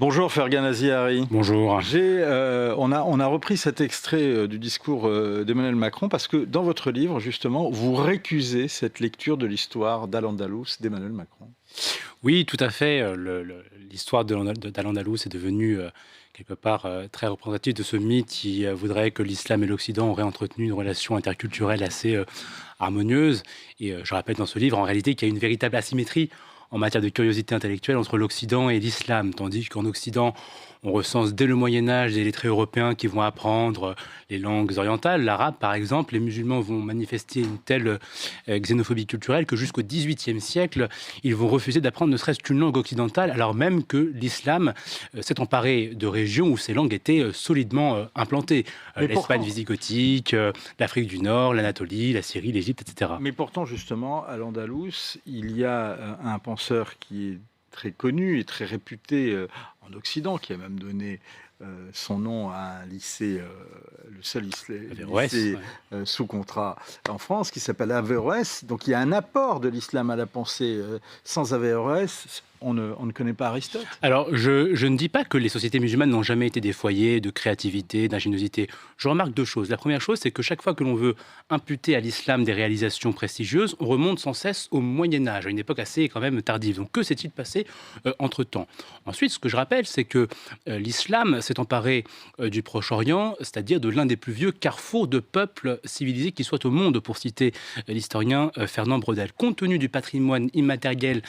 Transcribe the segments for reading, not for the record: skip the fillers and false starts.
Bonjour Fergan Aziari. Bonjour. On a repris cet extrait du discours d'Emmanuel Macron parce que dans votre livre, justement, vous récusez cette lecture de l'histoire d'Al-Andalus d'Emmanuel Macron. Oui, tout à fait. L'histoire d'Al-Andalus est devenue quelque part très représentative de ce mythe qui voudrait que l'islam et l'Occident auraient entretenu une relation interculturelle assez harmonieuse. Et je rappelle dans ce livre, en réalité, qu'il y a une véritable asymétrie en matière de curiosité intellectuelle entre l'Occident et l'islam, tandis qu'en Occident, on recense dès le Moyen Âge des lettrés européens qui vont apprendre les langues orientales, l'arabe par exemple. Les musulmans vont manifester une telle xénophobie culturelle que jusqu'au XVIIIe siècle, ils vont refuser d'apprendre ne serait-ce qu'une langue occidentale, alors même que l'islam s'est emparé de régions où ces langues étaient solidement implantées. Mais L'Espagne pourtant, visigothique, l'Afrique du Nord, l'Anatolie, la Syrie, l'Égypte, etc. mais pourtant, justement, à l'Andalous, il y a un penseur qui est très connu et très réputé en Occident, qui a même donné son nom à un lycée, le seul Averroès, lycée ouais. sous contrat en France, qui s'appelle Averroès. Donc il y a un apport de l'islam à la pensée. Sans Averroès, on ne connaît pas Aristote. Alors, je ne dis pas que les sociétés musulmanes n'ont jamais été des foyers de créativité, d'ingéniosité. Je remarque deux choses. La première chose, c'est que chaque fois que l'on veut imputer à l'islam des réalisations prestigieuses, on remonte sans cesse au Moyen Âge, à une époque assez quand même tardive. Donc, que s'est-il passé entre-temps? Ensuite, ce que je rappelle, c'est que l'islam s'est emparé du Proche-Orient, c'est-à-dire de l'un des plus vieux carrefours de peuples civilisés qui soient au monde, pour citer l'historien Fernand Braudel. Compte tenu du patrimoine immatériel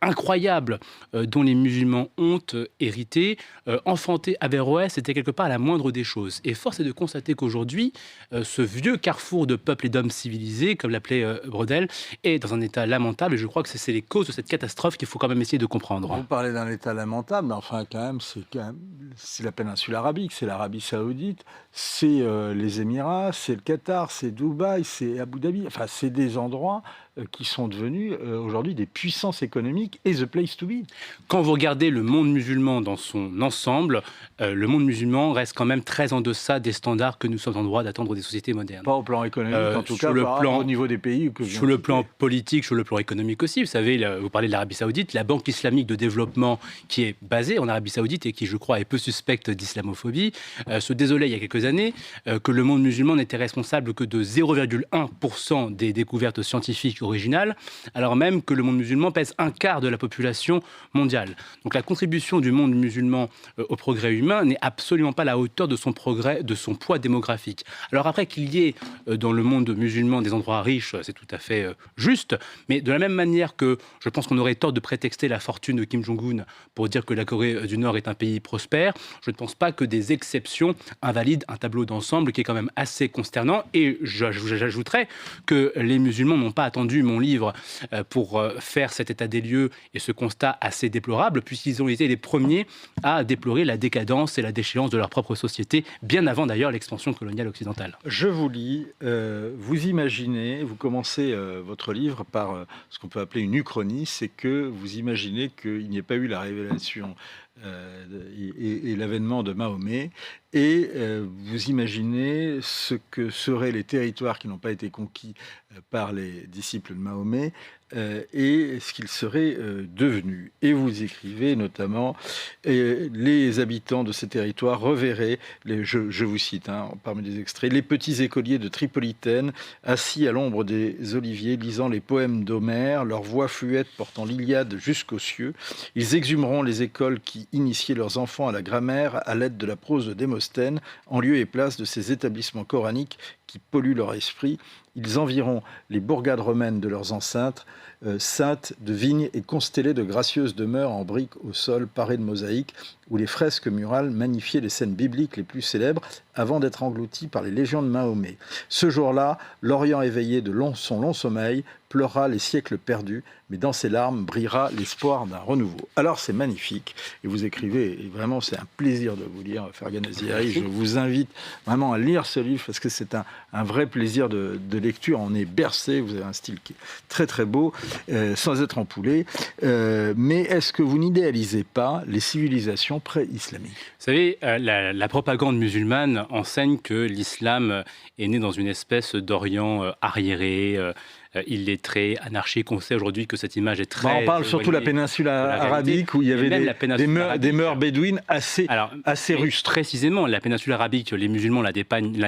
incroyable dont les musulmans ont hérité, enfanter Averroès, c'était quelque part la moindre des choses. Et force est de constater qu'aujourd'hui, ce vieux carrefour de peuples et d'hommes civilisés, comme l'appelait Braudel, est dans un état lamentable. Et je crois que c'est les causes de cette catastrophe qu'il faut quand même essayer de comprendre. Vous parlez d'un État lamentable, mais enfin, c'est la péninsule arabique, c'est l'Arabie Saoudite, c'est les Émirats, c'est le Qatar, c'est Dubaï, c'est Abu Dhabi. Enfin, c'est des endroits qui sont devenus aujourd'hui des puissances économiques et the place to be. Quand vous regardez le monde musulman dans son ensemble, le monde musulman reste quand même très en deçà des standards que nous sommes en droit d'attendre des sociétés modernes. Pas au plan économique, en tout Sur cas, le par rapport plan au niveau des pays que je viens Sur de le citer. plan politique, sur le plan économique aussi, vous savez, vous parlez de l'Arabie Saoudite, la Banque islamique de développement qui est basée en Arabie Saoudite et qui, je crois, est peu suspecte d'islamophobie, se désolait il y a quelques années que le monde musulman n'était responsable que de 0,1% des découvertes scientifiques originales, alors même que le monde musulman pèse un quart de la population mondiale. Donc la contribution du monde musulman au progrès humain n'est absolument pas à la hauteur de son progrès, de son poids démographique. Alors après qu'il y ait dans le monde musulman des endroits riches, c'est tout à fait juste, mais de la même manière que je pense qu'on aurait tort de prétexter la fortune de Kim Jong-un pour dire que la Corée du Nord est un pays prospère, je ne pense pas que des exceptions invalident un tableau d'ensemble qui est quand même assez consternant. Et j'ajouterais que les musulmans n'ont pas attendu mon livre pour faire cet état des lieux et ce constat assez déplorable, puisqu'ils ont été les premiers à déplorer la décadence et la déchéance de leur propre société, bien avant d'ailleurs l'expansion coloniale occidentale. Je vous lis, vous imaginez, vous commencez votre livre par ce qu'on peut appeler une uchronie, c'est que vous imaginez qu'il n'y ait pas eu la révélation et l'avènement de Mahomet, et vous imaginez ce que seraient les territoires qui n'ont pas été conquis par les disciples de Mahomet, et ce qu'ils seraient devenus. Et vous écrivez notamment les habitants de ces territoires reverraient, je vous cite parmi les extraits, les petits écoliers de Tripolitaine, assis à l'ombre des oliviers, lisant les poèmes d'Homère, leur voix fluette portant l'Iliade jusqu'aux cieux. Ils exhumeront les écoles qui initiaient leurs enfants à la grammaire à l'aide de la prose de Démosthène, en lieu et place de ces établissements coraniques qui polluent leur esprit. Ils environt les bourgades romaines de leurs enceintes, saintes de vignes et constellées de gracieuses demeures en briques au sol parées de mosaïques, où les fresques murales magnifiaient les scènes bibliques les plus célèbres avant d'être englouties par les légions de Mahomet. Ce jour-là, l'Orient éveillé de son long sommeil pleurera les siècles perdus, mais dans ses larmes brillera l'espoir d'un renouveau. Alors c'est magnifique, et vous écrivez, et vraiment c'est un plaisir de vous lire, Fergan Aziari. Je vous invite vraiment à lire ce livre, parce que c'est un vrai plaisir de lecture. On est bercé, vous avez un style qui est très très beau, sans être empoulé. Mais est-ce que vous n'idéalisez pas les civilisations pré-islamiques? Vous savez, la propagande musulmane enseigne que l'islam est né dans une espèce d'Orient arriéré, illettrés, anarchiques. On sait aujourd'hui que cette image est très... On parle surtout de la péninsule arabique où il y avait des mœurs bédouines assez rustres. Précisément, la péninsule arabique, les musulmans la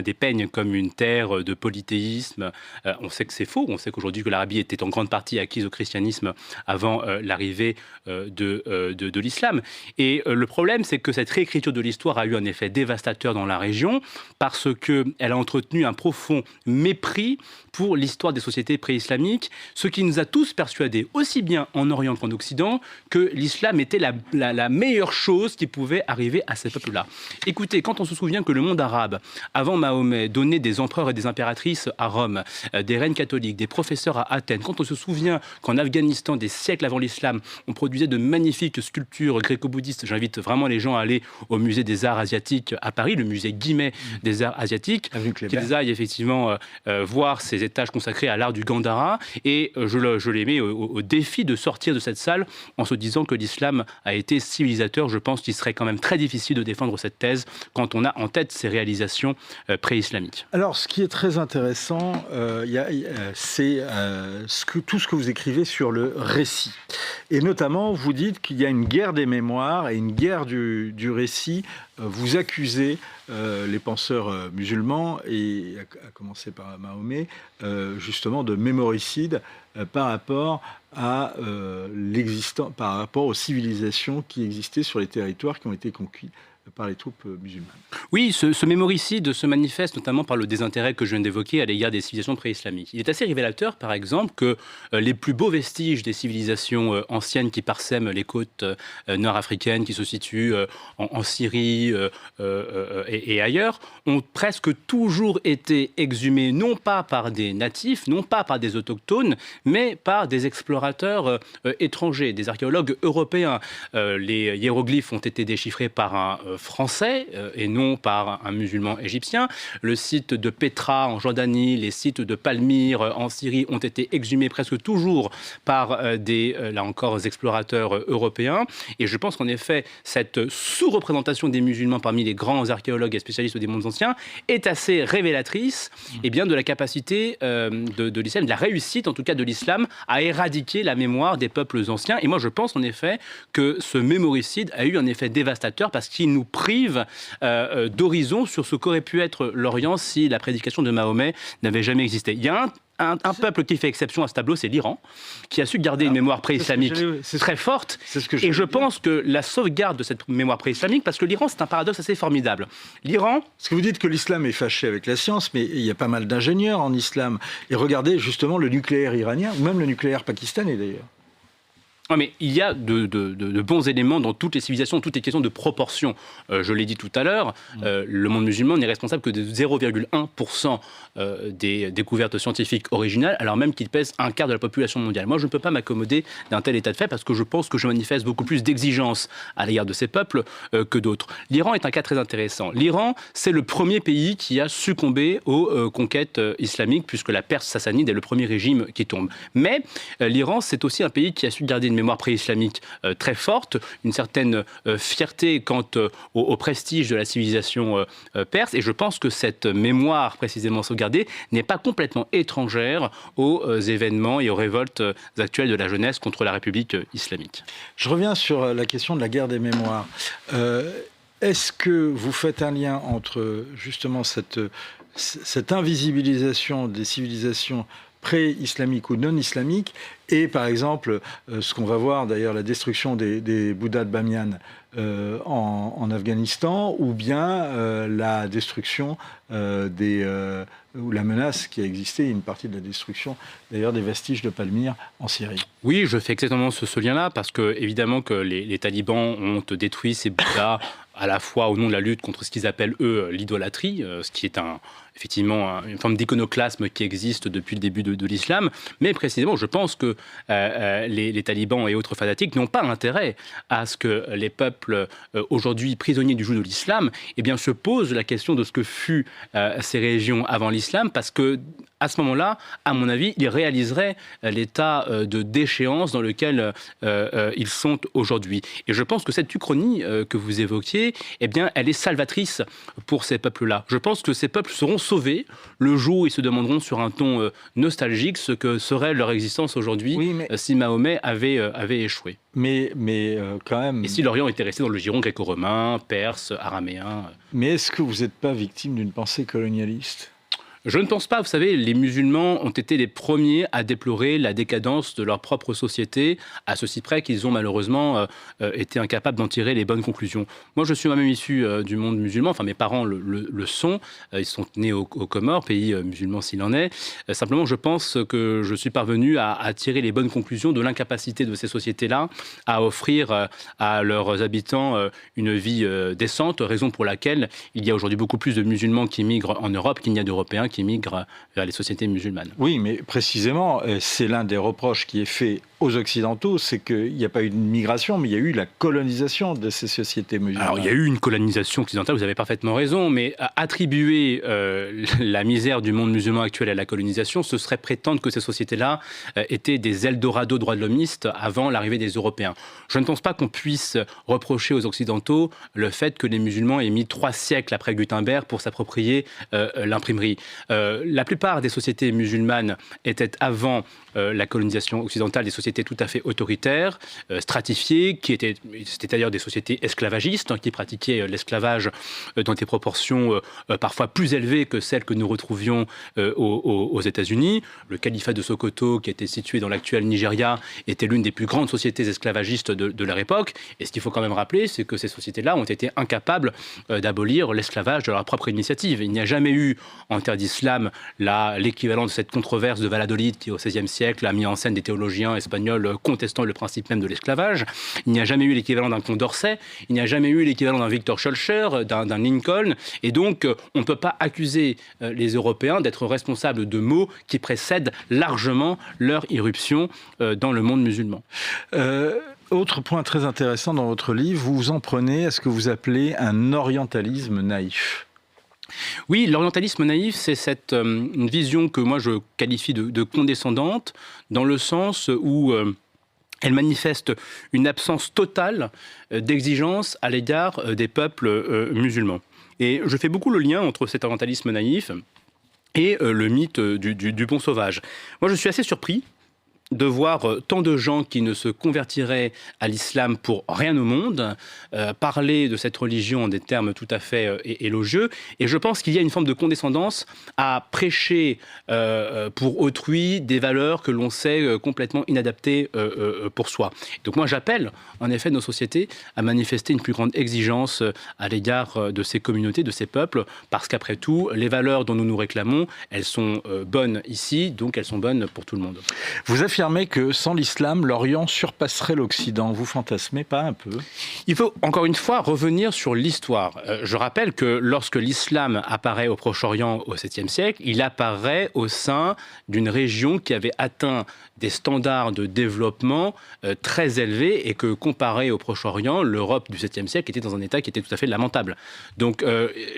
dépeignent comme une terre de polythéisme. On sait que c'est faux. On sait qu'aujourd'hui que l'Arabie était en grande partie acquise au christianisme avant l'arrivée de l'islam. Et le problème, c'est que cette réécriture de l'histoire a eu un effet dévastateur dans la région parce qu'elle a entretenu un profond mépris pour l'histoire des sociétés pré-islamiques, ce qui nous a tous persuadés, aussi bien en Orient qu'en Occident, que l'islam était la meilleure chose qui pouvait arriver à ces peuples-là. Écoutez, quand on se souvient que le monde arabe, avant Mahomet, donnait des empereurs et des impératrices à Rome, des reines catholiques, des professeurs à Athènes, quand on se souvient qu'en Afghanistan, des siècles avant l'islam, on produisait de magnifiques sculptures gréco-bouddhistes, j'invite vraiment les gens à aller au musée des arts asiatiques à Paris, le musée Guimet des arts asiatiques, qu'ils aillent effectivement voir ces étages consacrés à l'art du Gandhara, et je les mets au défi de sortir de cette salle en se disant que l'islam a été civilisateur. Je pense qu'il serait quand même très difficile de défendre cette thèse quand on a en tête ces réalisations pré-islamiques. Alors, ce qui est très intéressant, c'est tout ce que vous écrivez sur le récit. Et notamment, vous dites qu'il y a une guerre des mémoires et une guerre du récit. Vous accusez les penseurs musulmans, et à commencer par Mahomet, justement de mémoricide par rapport aux civilisations qui existaient sur les territoires qui ont été conquis par les troupes musulmanes. Oui, ce mémoricide se manifeste notamment par le désintérêt que je viens d'évoquer à l'égard des civilisations pré-islamiques. Il est assez révélateur, par exemple, que les plus beaux vestiges des civilisations anciennes qui parsèment les côtes nord-africaines, qui se situent en Syrie et ailleurs, ont presque toujours été exhumés, non pas par des natifs, non pas par des autochtones, mais par des explorateurs étrangers, des archéologues européens. Les hiéroglyphes ont été déchiffrés par un français et non par un musulman égyptien. Le site de Petra en Jordanie, les sites de Palmyre en Syrie ont été exhumés presque toujours par là encore, explorateurs européens. Et je pense qu'en effet, cette sous-représentation des musulmans parmi les grands archéologues et spécialistes des mondes anciens est assez révélatrice de la capacité de l'islam, de la réussite en tout cas de l'islam à éradiquer la mémoire des peuples anciens. Et moi je pense en effet que ce mémoricide a eu un effet dévastateur parce qu'il nous prive d'horizon sur ce qu'aurait pu être l'Orient si la prédication de Mahomet n'avait jamais existé. Il y a un peuple qui fait exception à ce tableau, c'est l'Iran, qui a su garder une mémoire pré-islamique très forte. Et je pense que la sauvegarde de cette mémoire pré-islamique, parce que l'Iran, c'est un paradoxe assez formidable. L'Iran... Parce que vous dites que l'islam est fâché avec la science, mais il y a pas mal d'ingénieurs en islam. Et regardez justement le nucléaire iranien, ou même le nucléaire pakistanais d'ailleurs. Non, mais il y a de bons éléments dans toutes les civilisations, toutes les questions de proportion. Je l'ai dit tout à l'heure, le monde musulman n'est responsable que de 0,1% des découvertes scientifiques originales, alors même qu'il pèse un quart de la population mondiale. Moi, je ne peux pas m'accommoder d'un tel état de fait parce que je pense que je manifeste beaucoup plus d'exigence à l'égard de ces peuples que d'autres. L'Iran est un cas très intéressant. L'Iran, c'est le premier pays qui a succombé aux conquêtes islamiques, puisque la Perse sassanide est le premier régime qui tombe. Mais l'Iran, c'est aussi un pays qui a su garder une mémoire pré-islamique très forte, une certaine fierté quant au prestige de la civilisation perse. Et je pense que cette mémoire précisément sauvegardée n'est pas complètement étrangère aux événements et aux révoltes actuelles de la jeunesse contre la République islamique. Je reviens sur la question de la guerre des mémoires. Est-ce que vous faites un lien entre justement cette invisibilisation des civilisations pré-islamiques ou non-islamiques et par exemple ce qu'on va voir d'ailleurs, la destruction des Bouddhas de Bamiyan en Afghanistan, ou bien la destruction ou la menace qui a existé, une partie de la destruction d'ailleurs des vestiges de Palmyre en Syrie. Oui, je fais exactement ce lien-là parce que évidemment que les talibans ont détruit ces Bouddhas à la fois au nom de la lutte contre ce qu'ils appellent eux l'idolâtrie, ce qui est effectivement une forme d'iconoclasme qui existe depuis le début de l'islam, mais précisément je pense que les talibans et autres fanatiques n'ont pas intérêt à ce que les peuples aujourd'hui prisonniers du joug de l'islam se posent la question de ce que fut ces régions avant l'islam, parce que à ce moment-là, à mon avis, ils réaliseraient l'état de déchéance dans lequel ils sont aujourd'hui. Et je pense que cette uchronie que vous évoquiez, elle est salvatrice pour ces peuples-là. Je pense que ces peuples seront sauver le jour où ils se demanderont sur un ton nostalgique ce que serait leur existence aujourd'hui si Mahomet avait échoué. Mais quand même... Et si l'Orient était resté dans le giron gréco-romain, perse, araméen... Mais est-ce que vous n'êtes pas victime d'une pensée colonialiste ? Je ne pense pas. Vous savez, les musulmans ont été les premiers à déplorer la décadence de leur propre société, à ceci près qu'ils ont malheureusement été incapables d'en tirer les bonnes conclusions. Moi, je suis moi-même issu du monde musulman. Enfin, mes parents le sont. Ils sont nés aux Comores, pays musulman s'il en est. Simplement, je pense que je suis parvenu à tirer les bonnes conclusions de l'incapacité de ces sociétés-là à offrir à leurs habitants une vie décente, raison pour laquelle il y a aujourd'hui beaucoup plus de musulmans qui migrent en Europe qu'il n'y a d'Européens qui migrent vers les sociétés musulmanes. Oui, mais précisément, c'est l'un des reproches qui est fait aux Occidentaux, c'est qu'il n'y a pas eu de migration, mais il y a eu la colonisation de ces sociétés musulmanes. Alors, il y a eu une colonisation occidentale, vous avez parfaitement raison, mais attribuer la misère du monde musulman actuel à la colonisation, ce serait prétendre que ces sociétés-là étaient des Eldorado droits de l'homiste avant l'arrivée des Européens. Je ne pense pas qu'on puisse reprocher aux Occidentaux le fait que les musulmans aient mis 3 siècles après Gutenberg pour s'approprier l'imprimerie. La plupart des sociétés musulmanes étaient avant la colonisation occidentale des sociétés tout à fait autoritaires, stratifiées, c'était d'ailleurs des sociétés esclavagistes qui pratiquaient l'esclavage dans des proportions parfois plus élevées que celles que nous retrouvions aux États-Unis. Le califat de Sokoto, qui était situé dans l'actuel Nigeria, était l'une des plus grandes sociétés esclavagistes de leur époque. Et ce qu'il faut quand même rappeler, c'est que ces sociétés-là ont été incapables d'abolir l'esclavage de leur propre initiative. Il n'y a jamais eu, en terre d'islam, l'équivalent de cette controverse de Valladolid qui, au XVIe siècle, a mis en scène des théologiens espagnols contestant le principe même de l'esclavage. Il n'y a jamais eu l'équivalent d'un Condorcet, il n'y a jamais eu l'équivalent d'un Victor Schœlcher, d'un Lincoln, et donc on ne peut pas accuser les Européens d'être responsables de maux qui précèdent largement leur irruption dans le monde musulman. Autre point très intéressant dans votre livre, vous vous en prenez à ce que vous appelez un orientalisme naïf. Oui, l'orientalisme naïf, c'est une vision que moi je qualifie de condescendante, dans le sens où elle manifeste une absence totale d'exigence à l'égard des peuples musulmans. Et je fais beaucoup le lien entre cet orientalisme naïf et le mythe du bon sauvage. Moi, je suis assez surpris de voir tant de gens qui ne se convertiraient à l'islam pour rien au monde parler de cette religion en des termes tout à fait élogieux. Et je pense qu'il y a une forme de condescendance à prêcher pour autrui des valeurs que l'on sait complètement inadaptées pour soi. Donc moi, j'appelle en effet nos sociétés à manifester une plus grande exigence à l'égard de ces communautés, de ces peuples, parce qu'après tout, les valeurs dont nous nous réclamons, elles sont bonnes ici, donc elles sont bonnes pour tout le monde. Vous affirmez que sans l'islam, l'Orient surpasserait l'Occident. Vous fantasmez pas un peu ? Il faut encore une fois revenir sur l'histoire. Je rappelle que lorsque l'islam apparaît au Proche-Orient au 7e siècle, il apparaît au sein d'une région qui avait atteint des standards de développement très élevés et que, comparé au Proche-Orient, l'Europe du 7e siècle était dans un état qui était tout à fait lamentable. Donc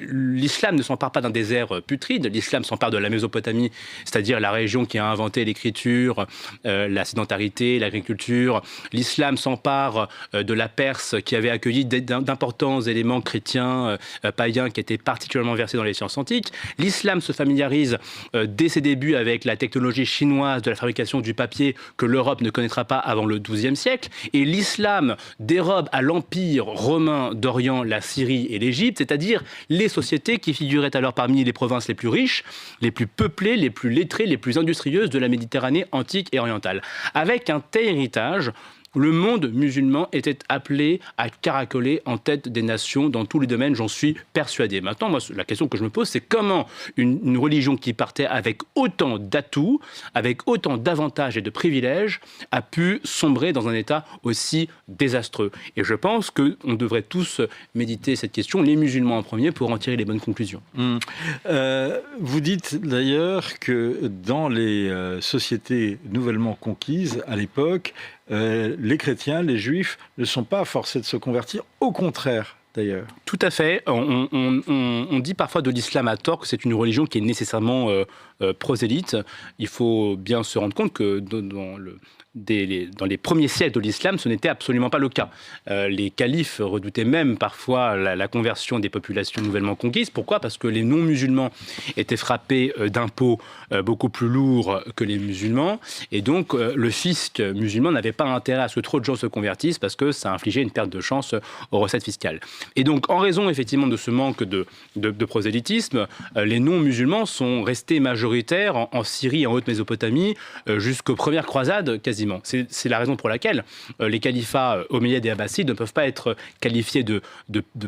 l'islam ne s'empare pas d'un désert putride, l'islam s'empare de la Mésopotamie, c'est-à-dire la région qui a inventé l'écriture, la sédentarité, l'agriculture. L'islam s'empare de la Perse qui avait accueilli d'importants éléments chrétiens, païens qui étaient particulièrement versés dans les sciences antiques. L'islam se familiarise dès ses débuts avec la technologie chinoise de la fabrication du papier que l'Europe ne connaîtra pas avant le XIIe siècle. Et l'islam dérobe à l'empire romain d'Orient la Syrie et l'Égypte, c'est-à-dire les sociétés qui figuraient alors parmi les provinces les plus riches, les plus peuplées, les plus lettrées, les plus industrieuses de la Méditerranée antique et orientale. Avec un tel héritage, le monde musulman était appelé à caracoler en tête des nations dans tous les domaines, j'en suis persuadé. Maintenant, moi, la question que je me pose, c'est comment une religion qui partait avec autant d'atouts, avec autant d'avantages et de privilèges, a pu sombrer dans un état aussi désastreux. Et je pense qu'on devrait tous méditer cette question, les musulmans en premier, pour en tirer les bonnes conclusions. Vous dites d'ailleurs que dans les sociétés nouvellement conquises, à l'époque, les chrétiens, les juifs ne sont pas forcés de se convertir. Au contraire, d'ailleurs. Tout à fait. On dit parfois de l'islam à tort que c'est une religion qui est nécessairement prosélyte. Il faut bien se rendre compte que dans les premiers siècles de l'islam, ce n'était absolument pas le cas. Les califes redoutaient même parfois la conversion des populations nouvellement conquises. Pourquoi ? Parce que les non-musulmans étaient frappés d'impôts beaucoup plus lourds que les musulmans. Et donc, le fisc musulman n'avait pas intérêt à ce que trop de gens se convertissent parce que ça infligeait une perte de chance aux recettes fiscales. Et donc, en raison effectivement de ce manque de prosélytisme, les non-musulmans sont restés majoritaires en Syrie et en Haute-Mésopotamie jusqu'aux premières croisades quasiment. C'est la raison pour laquelle les califats omeyyades et abbassides ne peuvent pas être qualifiés de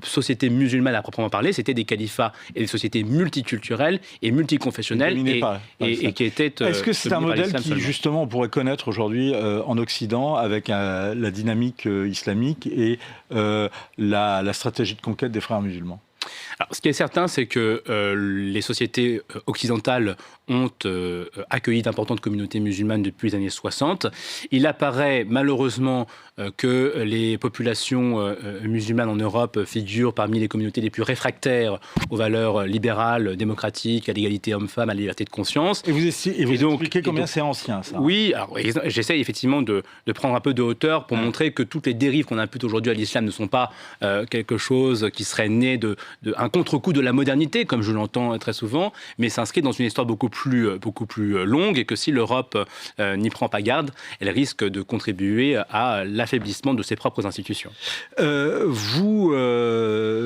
sociétés musulmanes à proprement parler. C'était des califats et des sociétés multiculturelles et multiconfessionnelles et qui étaient... Est-ce que c'est un modèle qui, justement, on pourrait connaître aujourd'hui en Occident avec la dynamique islamique et la stratégie de conquête des frères musulmans ? Alors, ce qui est certain, c'est que les sociétés occidentales ont accueilli d'importantes communautés musulmanes depuis les années 60. Il apparaît malheureusement que les populations musulmanes en Europe figurent parmi les communautés les plus réfractaires aux valeurs libérales, démocratiques, à l'égalité homme-femme, à la liberté de conscience. Et vous expliquez combien c'est ancien, ça ? Oui, alors j'essaie effectivement de prendre un peu de hauteur pour montrer que toutes les dérives qu'on impute aujourd'hui à l'islam ne sont pas quelque chose qui serait né un contre-coup de la modernité, comme je l'entends très souvent, mais s'inscrit dans une histoire beaucoup plus longue et que si l'Europe n'y prend pas garde, elle risque de contribuer à l'affaiblissement de ses propres institutions. Vous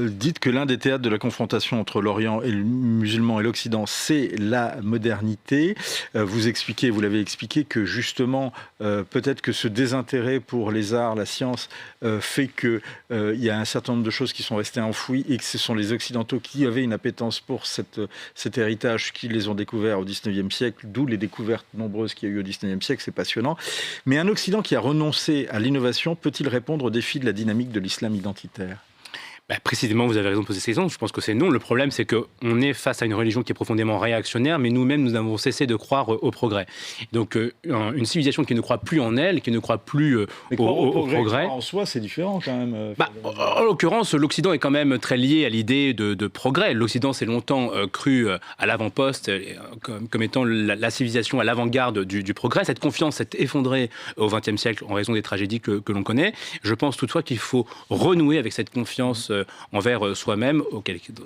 dites que l'un des théâtres de la confrontation entre l'Orient et le musulman et l'Occident, c'est la modernité. Vous l'avez expliqué que justement, peut-être que ce désintérêt pour les arts, la science, fait qu'il y a un certain nombre de choses qui sont restées enfouies et que ce sont les Occidentaux qui avaient une appétence pour cet héritage, qui les ont découverts au XIXe siècle, d'où les découvertes nombreuses qu'il y a eu au XIXe siècle, c'est passionnant. Mais un Occident qui a renoncé à l'innovation peut-il répondre au défi de la dynamique de l'islam identitaire ? Précisément, vous avez raison de poser cette question. Je pense que c'est non. Le problème, c'est qu'on est face à une religion qui est profondément réactionnaire, mais nous-mêmes, nous avons cessé de croire au progrès. Donc, une civilisation qui ne croit plus en elle, qui ne croit plus au progrès. En soi, c'est différent quand même. En l'occurrence, l'Occident est quand même très lié à l'idée de progrès. L'Occident s'est longtemps cru à l'avant-poste comme étant la civilisation à l'avant-garde du progrès. Cette confiance s'est effondrée au XXe siècle en raison des tragédies que l'on connaît. Je pense toutefois qu'il faut renouer avec cette confiance envers soi-même,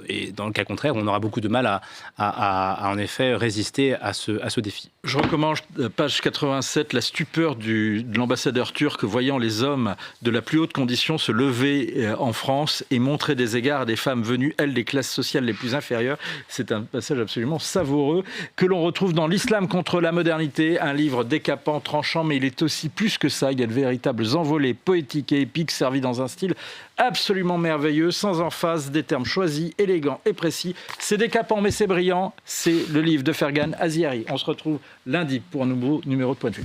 et dans le cas contraire, on aura beaucoup de mal à en effet résister à ce défi. Je recommande page 87, la stupeur de l'ambassadeur turc voyant les hommes de la plus haute condition se lever en France et montrer des égards à des femmes venues, elles, des classes sociales les plus inférieures. C'est un passage absolument savoureux que l'on retrouve dans l'Islam contre la modernité, un livre décapant, tranchant, mais il est aussi plus que ça. Il y a de véritables envolées poétiques et épiques servis dans un style absolument merveilleux, sans emphase, des termes choisis, élégants et précis. C'est décapant, mais c'est brillant. C'est le livre de Fergan Aziari. On se retrouve lundi pour un nouveau numéro de Point de vue.